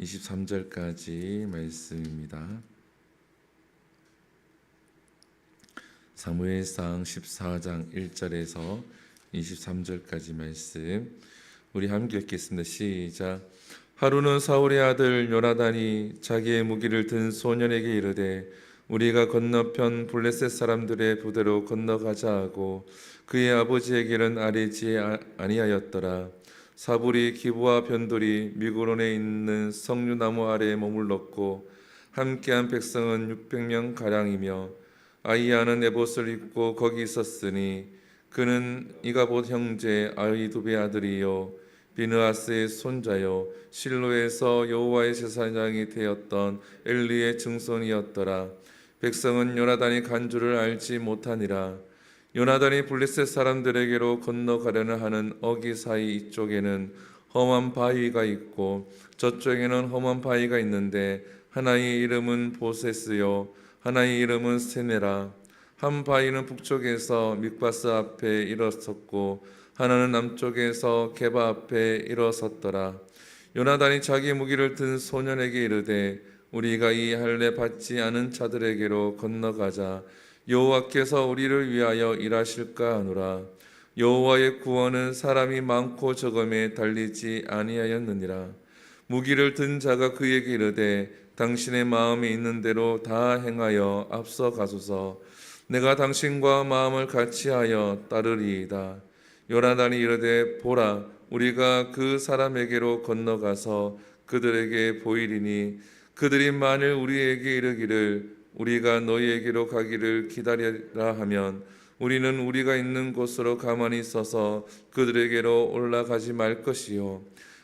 23절까지 말씀입니다. 사무엘상 14장 1절에서 23절까지 말씀 우리 함께 읽겠습니다. 시작. 하루는 사울의 아들 요나단이 자기의 무기를 든 소년에게 이르되 우리가 건너편 블레셋 사람들의 부대로 건너가자 하고 그의 아버지에게는 아뢰지 아니하였더라. 사불이 기브와 변돌이 미그론에 있는 석류나무 아래에 머물렀고 함께한 백성은 600명 가량이며 아이야는 에봇을 입고 거기 있었으니 그는 이가봇 형제 아히두베의 아들이요 비느하스의 손자요 실로에서 여호와의 제사장이 되었던 엘리의 증손이었더라. 백성은 요나단이 간 줄을 알지 못하니라. 요나단이 블레셋 사람들에게로 건너가려는 하는 어기 사이 이쪽에는 험한 바위가 있고 저쪽에는 험한 바위가 있는데 하나의 이름은 보세스요 하나의 이름은 세네라. 한 바위는 북쪽에서 mik바스 앞에 일어섰고 하나는 남쪽에서 게바 앞에 일어섰더라. 요나단이 자기 무기를 든 소년에게 이르되 우리가 이 할례 받지 않은 자들에게로 건너가자. 여호와께서 우리를 위하여 일하실까 하노라. 여호와의 구원은 사람이 많고 적음에 달리지 아니하였느니라. 무기를 든 자가 그에게 이르되 당신의 마음에 있는 대로 다 행하여 앞서 가소서. 내가 당신과 마음을 같이하여 따르리이다. 요나단이 이르되 보라 우리가 그 사람에게로 건너가서 그들에게 보이리니 그들이 만일 우리에게 이르기를 우리가 너희에게로 가기를 기다리라 하면 우리는 우리가 있는 곳으로 가만히 있어서 그들에게로 올라가지 말 것이요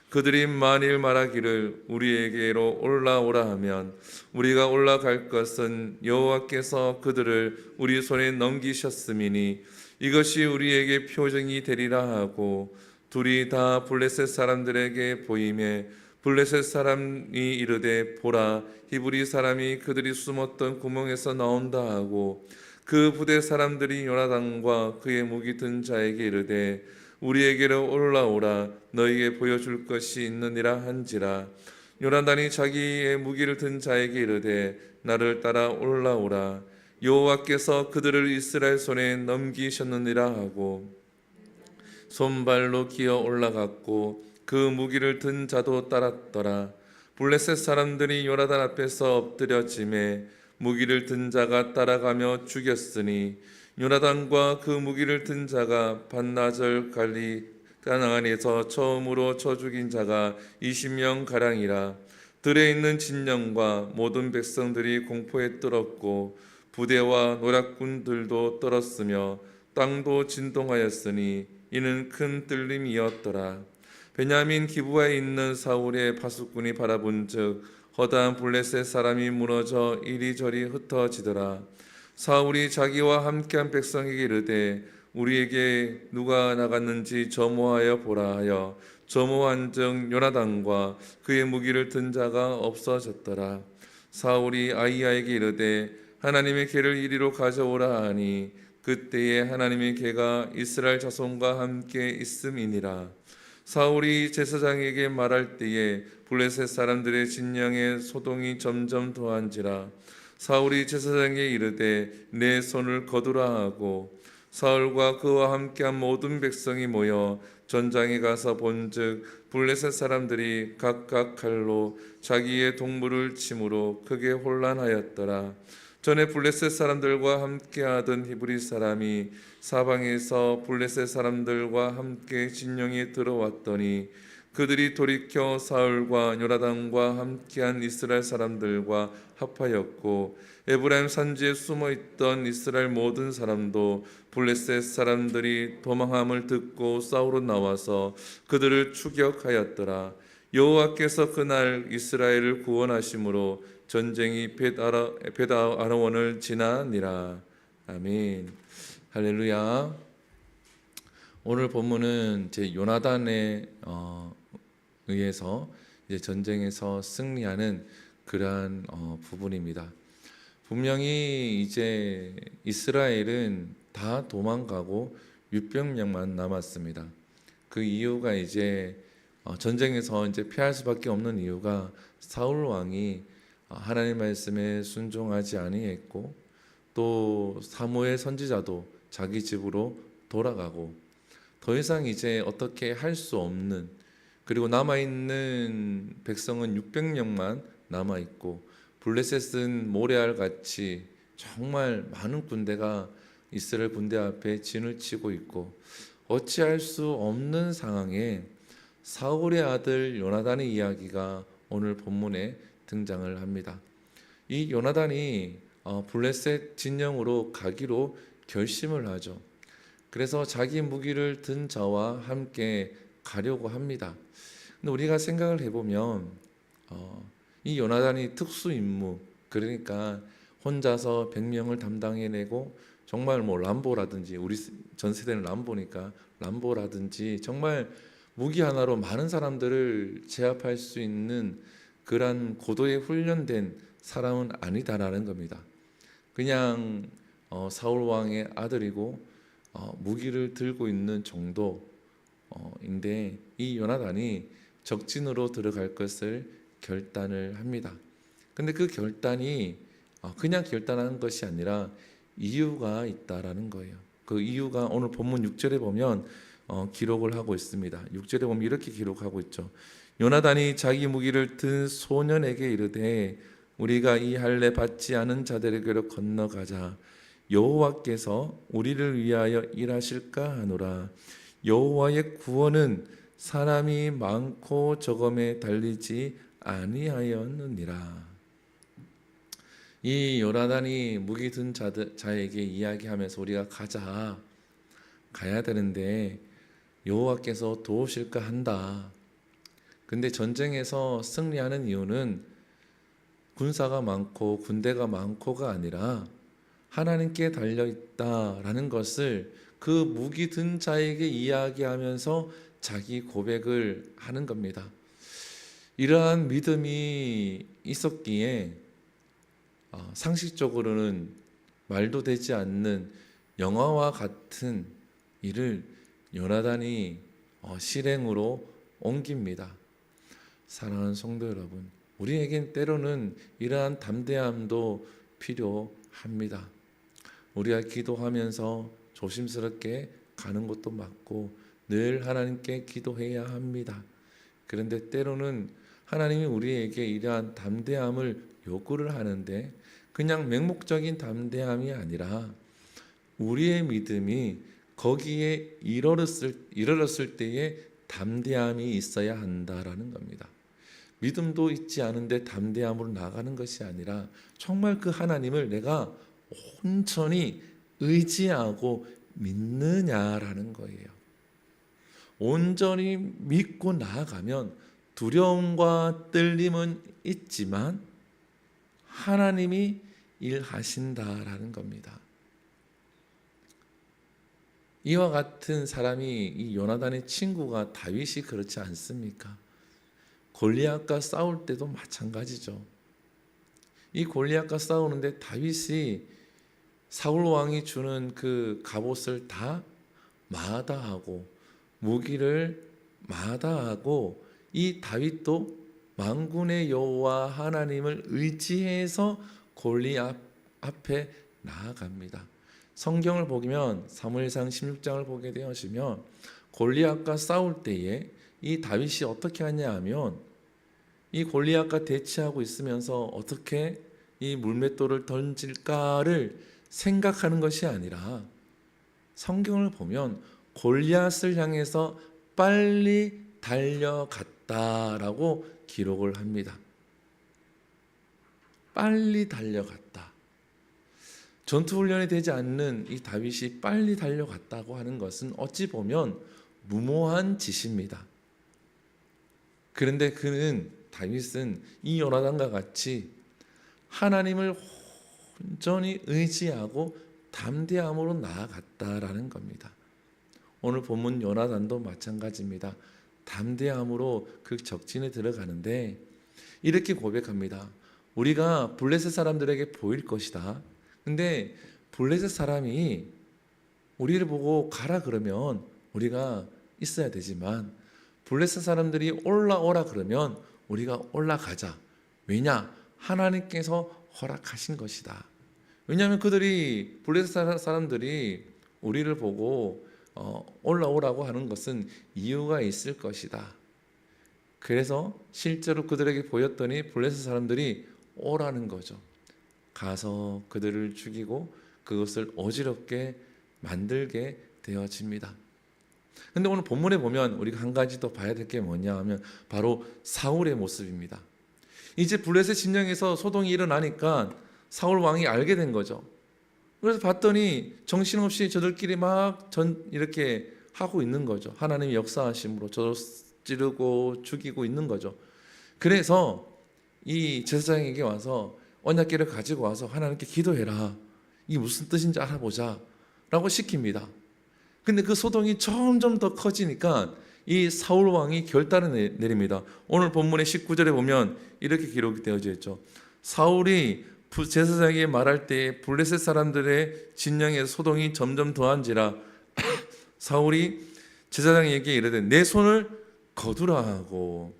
그들이 만일 말하기를 우리에게로 올라오라 하면 우리가 올라갈 것은 여호와께서 그들을 우리 손에 넘기셨음이니 이것이 우리에게 표징이 되리라 하고 둘이 다 블레셋 사람들에게 보이매 블레셋 사람이 이르되 보라 히브리 사람이 그들이 숨었던 구멍에서 나온다 하고 그 부대 사람들이 요나단과 그의 무기 든 자에게 이르되 우리에게로 올라오라 너희에게 보여줄 것이 있느니라 한지라. 요나단이 자기의 무기를 든 자에게 이르되 나를 따라 올라오라 여호와께서 그들을 이스라엘 손에 넘기셨느니라 하고 손발로 기어 올라갔고 그 무기를 든 자도 따랐더라. 블레셋 사람들이 요나단 앞에서 엎드려짐에 무기를 든 자가 따라가며 죽였으니 요나단과 그 무기를 든 자가 반나절 갈리가나안에서 처음으로 쳐 죽인 자가 20명 가량이라. 들에 있는 진영과 모든 백성들이 공포에 떨었고 부대와 노략군들도 떨었으며 땅도 진동하였으니 이는 큰 뜰림이었더라. 베냐민 기브아에 있는 사울의 파수꾼이 바라본즉 허다한 블레셋 사람이 무너져 이리저리 흩어지더라. 사울이 자기와 함께한 백성에게 이르되 우리에게 누가 나갔는지 점호하여 보라 하여 점호한즉 요나단과 그의 무기를 든 자가 없어졌더라. 사울이 아히야에게 이르되 하나님의 개를 이리로 가져오라 하니 그때에 하나님의 개가 이스라엘 자손과 함께 있음이니라. 사울이 제사장에게 말할 때에 블레셋 사람들의 진영에 소동이 점점 더한지라. 사울이 제사장에게 이르되 내 손을 거두라 하고 사울과 그와 함께한 모든 백성이 모여 전장에 가서 본즉 블레셋 사람들이 각각 칼로 자기의 동물을 치므로 크게 혼란하였더라. 전에 블레셋 사람들과 함께하던 히브리 사람이 사방에서 블레셋 사람들과 함께 진영에 들어왔더니 그들이 돌이켜 사울과 요나단과 함께한 이스라엘 사람들과 합하였고 에브라임 산지에 숨어있던 이스라엘 모든 사람도 블레셋 사람들이 도망함을 듣고 싸우러 나와서 그들을 추격하였더라. 여호와께서 그날 이스라엘을 구원하심으로 전쟁이 벳아라원을 지나니라. 아멘. 할렐루야. 오늘 본문은 이제 요나단에 의해서 이제 전쟁에서 승리하는 그러한 부분입니다. 분명히 이제 이스라엘은 다 도망가고 600명만 남았습니다. 그 이유가 이제 전쟁에서 이제 피할 수밖에 없는 이유가 사울 왕이 하나님 말씀에 순종하지 아니했고 또 사무엘 선지자도 자기 집으로 돌아가고 더 이상 이제 어떻게 할 수 없는, 그리고 남아있는 백성은 600명만 남아있고 블레셋은 모래알 같이 정말 많은 군대가 이스라엘 군대 앞에 진을 치고 있고 어찌할 수 없는 상황에 사울의 아들 요나단의 이야기가 오늘 본문에 등장을 합니다. 이 요나단이 블레셋 진영으로 가기로 결심을 하죠. 그래서 자기 무기를 든 자와 함께 가려고 합니다. 근데 우리가 생각을 해보면 이 요나단이 특수 임무, 그러니까 혼자서 100명을 담당해내고 정말 뭐 람보라든지, 우리 전 세대는 람보니까 람보라든지 정말 무기 하나로 많은 사람들을 제압할 수 있는 그러한 고도에 훈련된 사람은 아니다라는 겁니다. 그냥 사울 왕의 아들이고 무기를 들고 있는 정도인데 이 요나단이 적진으로 들어갈 것을 결단을 합니다. 근데 그 결단이 그냥 결단하는 것이 아니라 이유가 있다라는 거예요. 그 이유가 오늘 본문 6절에 보면 기록을 하고 있습니다. 6절에 보면 이렇게 기록하고 있죠. 요나단이 자기 무기를 든 소년에게 이르되 우리가 이 할례 받지 않은 자들에게로 건너가자. 여호와께서 우리를 위하여 일하실까 하노라. 여호와의 구원은 사람이 많고 적음에 달리지 아니하였느니라. 이 요나단이 무기 든 자에게 이야기하면서 우리가 가야 되는데 여호와께서 도우실까 한다. 근데 전쟁에서 승리하는 이유는 군사가 많고 군대가 많고가 아니라 하나님께 달려있다라는 것을 그 무기 든 자에게 이야기하면서 자기 고백을 하는 겁니다. 이러한 믿음이 있었기에 상식적으로는 말도 되지 않는 영화와 같은 일을 요나단이 실행으로 옮깁니다. 사랑하는 성도 여러분, 우리에겐 때로는 이러한 담대함도 필요합니다. 우리가 기도하면서 조심스럽게 가는 것도 맞고 늘 하나님께 기도해야 합니다. 그런데 때로는 하나님이 우리에게 이러한 담대함을 요구를 하는데 그냥 맹목적인 담대함이 아니라 우리의 믿음이 거기에 이르렀을 때에 담대함이 있어야 한다라는 겁니다. 믿음도 있지 않은데 담대함으로 나가는 것이 아니라 정말 그 하나님을 내가 온전히 의지하고 믿느냐라는 거예요. 온전히 믿고 나아가면 두려움과 떨림은 있지만 하나님이 일하신다라는 겁니다. 이와 같은 사람이 이 요나단의 친구가 다윗이 그렇지 않습니까? 골리앗과 싸울 때도 마찬가지죠. 이 골리앗과 싸우는데 다윗이 사울 왕이 주는 그 갑옷을 다 마다하고 무기를 마다하고 이 다윗도 만군의 여호와 하나님을 의지해서 골리앗 앞에 나아갑니다. 성경을 보면 사무엘상 16장을 보게 되시면 골리앗과 싸울 때에 이 다윗이 어떻게 하냐 하면 이 골리앗과 대치하고 있으면서 어떻게 이 물맷돌을 던질까를 생각하는 것이 아니라 성경을 보면 골리앗을 향해서 빨리 달려갔다라고 기록을 합니다. 빨리 달려갔다. 전투훈련이 되지 않는 이 다윗이 빨리 달려갔다고 하는 것은 어찌 보면 무모한 짓입니다. 그런데 다윗은 이 요나단과 같이 하나님을 온전히 의지하고 담대함으로 나아갔다라는 겁니다. 오늘 본문 요나단도 마찬가지입니다. 담대함으로 그 적진에 들어가는데 이렇게 고백합니다. 우리가 블레셋 사람들에게 보일 것이다. 근데 블레셋 사람이 우리를 보고 가라 그러면 우리가 있어야 되지만 블레셋 사람들이 올라오라 그러면 우리가 올라가자. 왜냐? 하나님께서 허락하신 것이다. 왜냐하면 그들이 블레셋 사람들이 우리를 보고 올라오라고 하는 것은 이유가 있을 것이다. 그래서 실제로 그들에게 보였더니 블레셋 사람들이 오라는 거죠. 가서 그들을 죽이고 그것을 어지럽게 만들게 되어집니다. 근데 오늘 본문에 보면 우리가 한 가지 더 봐야 될 게 뭐냐 하면 바로 사울의 모습입니다. 이제 블레셋 진영에서 소동이 일어나니까 사울 왕이 알게 된 거죠. 그래서 봤더니 정신없이 저들끼리 막 이렇게 하고 있는 거죠. 하나님의 역사하심으로 저를 찌르고 죽이고 있는 거죠. 그래서 이 제사장에게 와서 언약궤를 가지고 와서 하나님께 기도해라. 이게 무슨 뜻인지 알아보자 라고 시킵니다. 근데 그 소동이 점점 더 커지니까 이 사울 왕이 결단을 내립니다. 오늘 본문의 19절에 보면 이렇게 기록이 되어져 있죠. 사울이 제사장에게 말할 때 블레셋 사람들의 진영의 소동이 점점 더한지라 사울이 제사장에게 이르되 내 손을 거두라 하고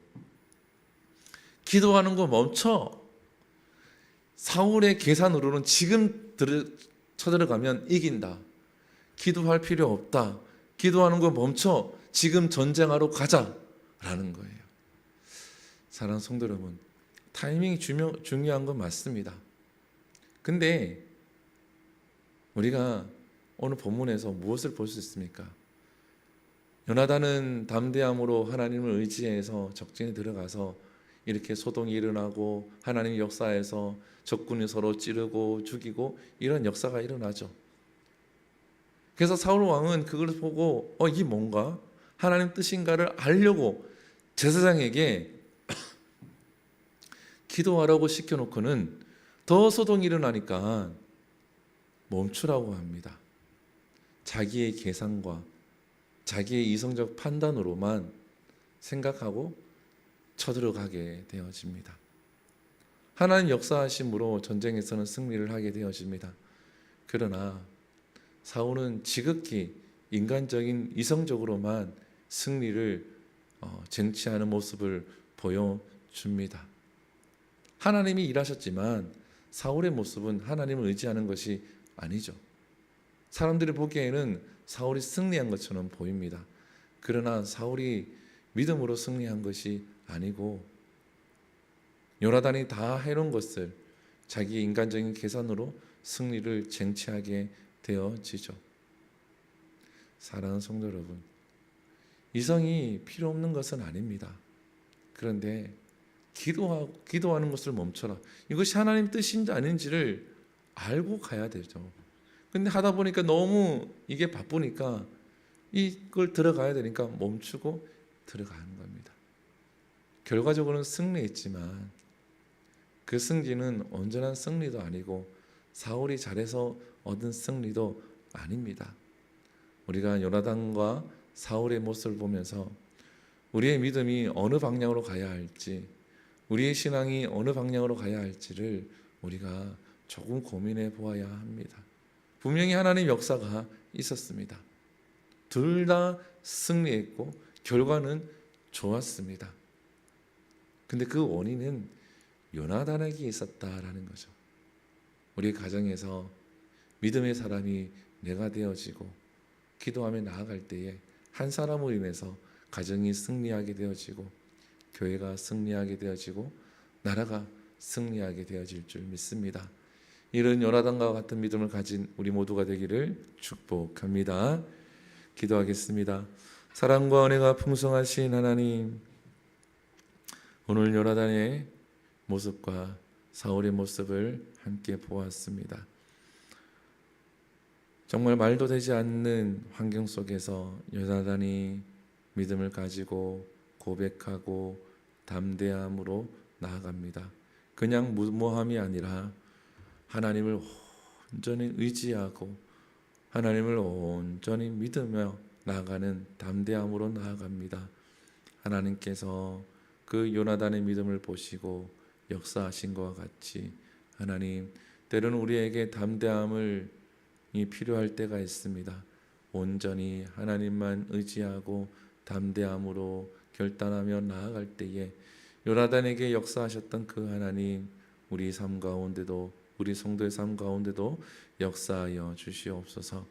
기도하는 거 멈춰. 사울의 계산으로는 지금 쳐들어가면 이긴다. 기도할 필요 없다. 기도하는 거 멈춰. 지금 전쟁하러 가자라는 거예요. 사랑하는 성도 여러분, 타이밍이 중요한 건 맞습니다. 근데 우리가 오늘 본문에서 무엇을 볼 수 있습니까? 요나단은 담대함으로 하나님을 의지해서 적진에 들어가서 이렇게 소동이 일어나고 하나님 역사에서 적군이 서로 찌르고 죽이고 이런 역사가 일어나죠. 그래서 사울 왕은 그걸 보고 이게 뭔가 하나님 뜻인가를 알려고 제사장에게 기도하라고 시켜놓고는 더 소동이 일어나니까 멈추라고 합니다. 자기의 계산과 자기의 이성적 판단으로만 생각하고 쳐들어가게 되어집니다. 하나님 역사하심으로 전쟁에서는 승리를 하게 되어집니다. 그러나 사울은 지극히 인간적인 이성적으로만 승리를 쟁취하는 모습을 보여줍니다. 하나님이 일하셨지만 사울의 모습은 하나님을 의지하는 것이 아니죠. 사람들이 보기에는 사울이 승리한 것처럼 보입니다. 그러나 사울이 믿음으로 승리한 것이 아니고 요나단이 다 해놓은 것을 자기 인간적인 계산으로 승리를 쟁취하게 되어지죠. 사랑하는 성도 여러분, 이성이 필요 없는 것은 아닙니다. 그런데 기도하는 것을 멈춰라. 이것이 하나님 뜻인지 아닌지를 알고 가야 되죠. 근데 하다 보니까 너무 이게 바쁘니까 이걸 들어가야 되니까 멈추고 들어가는 겁니다. 결과적으로는 승리했지만 그 승리는 온전한 승리도 아니고 사울이 잘해서 얻은 승리도 아닙니다. 우리가 요나단과 사울의 모습을 보면서 우리의 믿음이 어느 방향으로 가야 할지, 우리의 신앙이 어느 방향으로 가야 할지를 우리가 조금 고민해 보아야 합니다. 분명히 하나님 역사가 있었습니다. 둘 다 승리했고 결과는 좋았습니다. 근데 그 원인은 요나단에게 있었다라는 거죠. 우리 가정에서 믿음의 사람이 내가 되어지고 기도하며 나아갈 때에 한 사람으로 인해서 가정이 승리하게 되어지고 교회가 승리하게 되어지고 나라가 승리하게 되어질 줄 믿습니다. 이런 요나단과 같은 믿음을 가진 우리 모두가 되기를 축복합니다. 기도하겠습니다. 사랑과 은혜가 풍성하신 하나님, 오늘 요나단의 모습과 사울의 모습을 함께 보았습니다. 정말 말도 되지 않는 환경 속에서 요나단이 믿음을 가지고 고백하고 담대함으로 나아갑니다. 그냥 무모함이 아니라 하나님을 온전히 의지하고 하나님을 온전히 믿으며 나아가는 담대함으로 나아갑니다. 하나님께서 그 요나단의 믿음을 보시고 역사하신 것과 같이 하나님, 때로는 우리에게 담대함이 필요할 때가 있습니다. 온전히 하나님만 의지하고 담대함으로 결단하며 나아갈 때에 요나단에게 역사하셨던 그 하나님, 우리 삶 가운데도, 우리 성도의 삶 가운데도 역사하여 주시옵소서.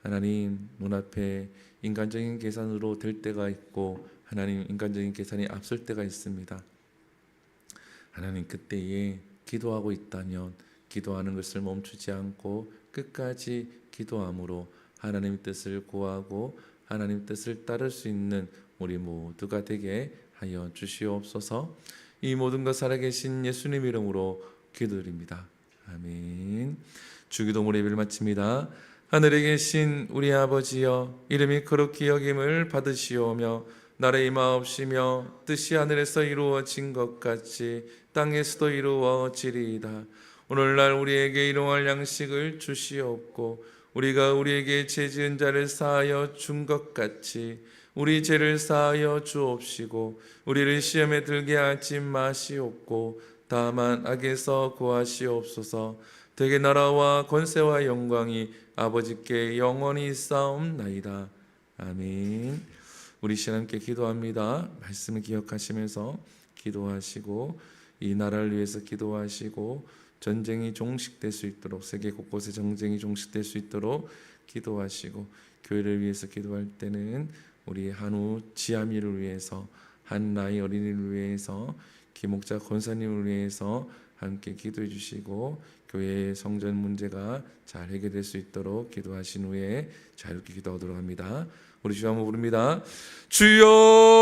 하나님, 눈앞에 인간적인 계산으로 될 때가 있고 하나님, 인간적인 계산이 앞설 때가 있습니다. 하나님, 그때에 기도하고 있다면 기도하는 것을 멈추지 않고 끝까지 기도함으로 하나님의 뜻을 구하고 하나님의 뜻을 따를 수 있는 우리 모두가 되게 하여 주시옵소서. 이 모든 것 살아계신 예수님 이름으로 기도드립니다. 아멘. 주기도문 예배를 마칩니다. 하늘에 계신 우리 아버지여, 이름이 거룩히 여김을 받으시오며 나라의 임하옵시며 뜻이 하늘에서 이루어진 것 같이 땅에서도 이루어지리이다. 오늘날 우리에게 일용할 양식을 주시옵고 우리가 우리에게 죄 지은 자를 사하여 준 것 같이 우리 죄를 사하여 주옵시고 우리를 시험에 들게 하지 마시옵고 다만 악에서 구하시옵소서. 되게 나라와 권세와 영광이 아버지께 영원히 있사옵나이다. 아멘. 우리 시간 함께 기도합니다. 말씀을 기억하시면서 기도하시고 이 나라를 위해서 기도하시고 전쟁이 종식될 수 있도록, 세계 곳곳에 전쟁이 종식될 수 있도록 기도하시고, 교회를 위해서 기도할 때는 우리 한우 지아미를 위해서, 한나이 어린이를 위해서, 김목자 권사님을 위해서 함께 기도해 주시고 교회의 성전 문제가 잘 해결될 수 있도록 기도하신 후에 자유롭게 기도하도록 합니다. 우리 주여 한번 부릅니다. 주여